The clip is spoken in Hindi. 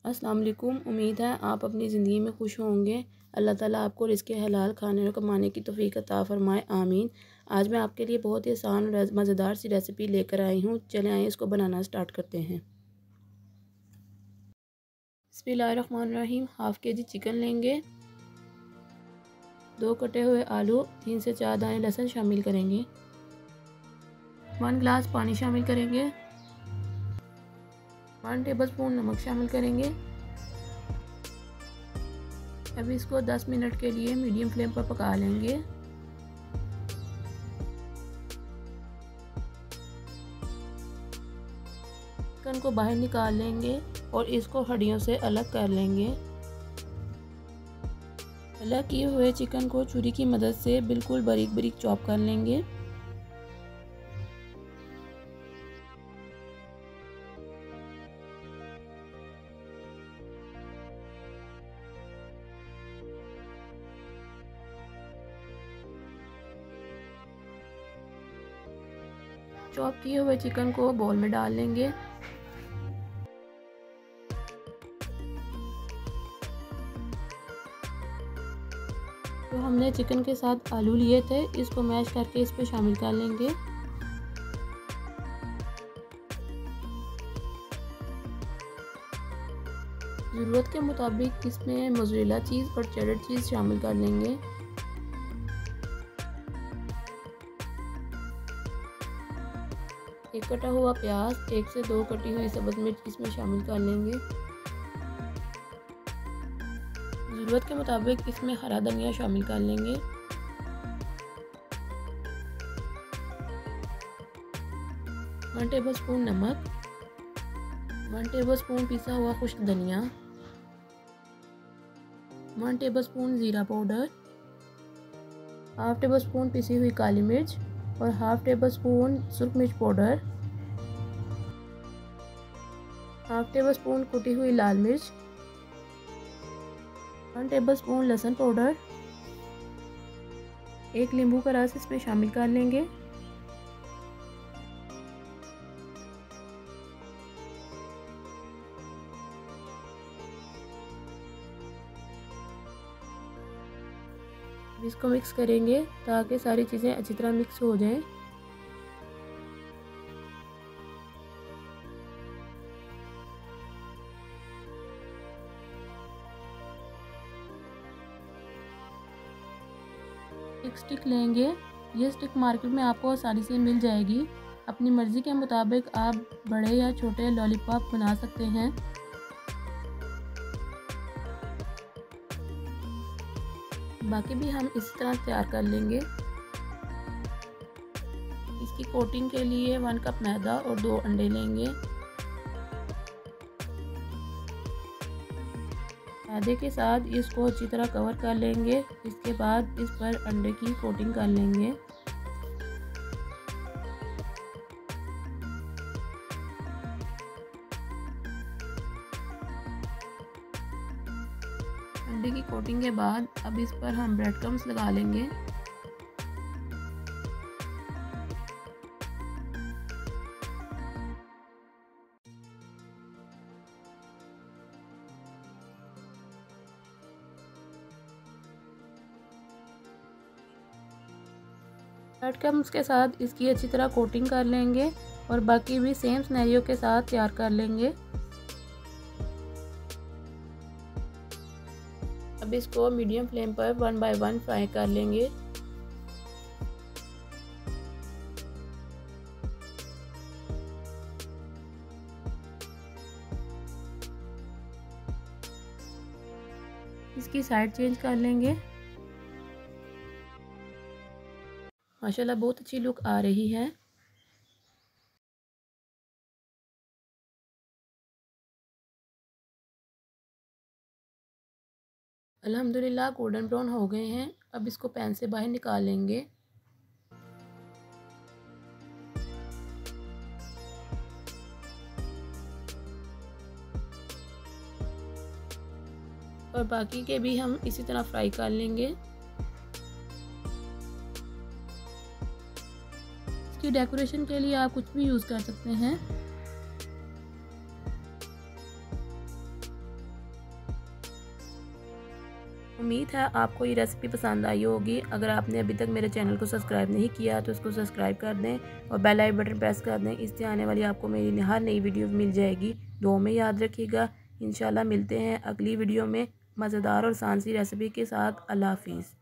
अस्सलाम वालेकुम। उम्मीद है आप अपनी ज़िंदगी में खुश होंगे। अल्लाह ताला आपको रिज़्क़ हलाल खाने और कमाने की तौफ़ीक अता फ़रमाए, आमीन। आज मैं आपके लिए बहुत ही आसान और मज़ेदार सी रेसिपी लेकर आई हूँ। चलें आइए इसको बनाना स्टार्ट करते हैं। बिस्मिल्लाहिर्रहमानिर्रहीम। हाफ़ केजी चिकन लेंगे, 2 कटे हुए आलू, 3 से 4 दाने लहसुन शामिल करेंगे, 1 गिलास पानी शामिल करेंगे, 1 टेबलस्पून नमक शामिल करेंगे। अभी इसको 10 मिनट के लिए मीडियम फ्लेम पर पका लेंगे। चिकन को बाहर निकाल लेंगे और इसको हड्डियों से अलग कर लेंगे। अलग किए हुए चिकन को छुरी की मदद से बिल्कुल बारीक बारीक चॉप कर लेंगे। चॉप किए हुए चिकन को बोल में डाल लेंगे। तो हमने चिकन के साथ आलू लिए थे, इसको मैश करके इस पे शामिल कर लेंगे। ज़रूरत के मुताबिक इसमें मोज़रेला चीज़ और चेडर चीज़ शामिल कर लेंगे। एक कटा हुआ प्याज, 1 से 2 कटी हुई सब्ज़ मिर्च इसमें शामिल कर लेंगे। ज़रूरत के मुताबिक इसमें हरा धनिया शामिल कर लेंगे। वन टेबलस्पून नमक, 1 टेबलस्पून पिसा हुआ खुश्क धनिया, 1 टेबलस्पून ज़ीरा पाउडर, हाफ़ टेबलस्पून पिसी हुई काली मिर्च और हाफ़ टेबलस्पून सुरख मिर्च पाउडर, हाफ़ टेबलस्पून कुटी हुई लाल मिर्च, 1 टेबलस्पून लहसुन पाउडर, 1 नींबू का रस इसमें शामिल कर लेंगे। इसको मिक्स करेंगे ताकि सारी चीज़ें अच्छी तरह मिक्स हो जाएं। एक स्टिक लेंगे, ये स्टिक मार्केट में आपको आसानी से मिल जाएगी। अपनी मर्ज़ी के मुताबिक आप बड़े या छोटे लॉलीपॉप बना सकते हैं। बाकी भी हम इसी तरह तैयार कर लेंगे। इसकी कोटिंग के लिए 1 कप मैदा और 2 अंडे लेंगे। मैदे के साथ इसको अच्छी तरह कवर कर लेंगे। इसके बाद इस पर अंडे की कोटिंग कर लेंगे। अंडे की कोटिंग के बाद अब इस पर हम ब्रेड क्रम्स लगा लेंगे। ब्रेड क्रम्स के साथ इसकी अच्छी तरह कोटिंग कर लेंगे और बाकी भी सेम सिनेरियो के साथ तैयार कर लेंगे। अब इसको मीडियम फ्लेम पर 1 बाय 1 फ्राई कर लेंगे। इसकी साइड चेंज कर लेंगे। माशाल्लाह बहुत अच्छी लुक आ रही है। अल्हम्दुलिल्लाह गोल्डन ब्राउन हो गए हैं। अब इसको पैन से बाहर निकाल लेंगे। और बाकी के भी हम इसी तरह फ्राई कर लेंगे। इसकी डेकोरेशन के लिए आप कुछ भी यूज़ कर सकते हैं। उम्मीद है आपको ये रेसिपी पसंद आई होगी। अगर आपने अभी तक मेरे चैनल को सब्सक्राइब नहीं किया तो इसको सब्सक्राइब कर दें और बेल आइकन बटन प्रेस कर दें। इससे आने वाली आपको मेरी हर नई वीडियो मिल जाएगी। दुआ में याद रखिएगा। इंशाल्लाह मिलते हैं अगली वीडियो में मज़ेदार और आसान सी रेसिपी के साथ। अल्लाह हाफिज़।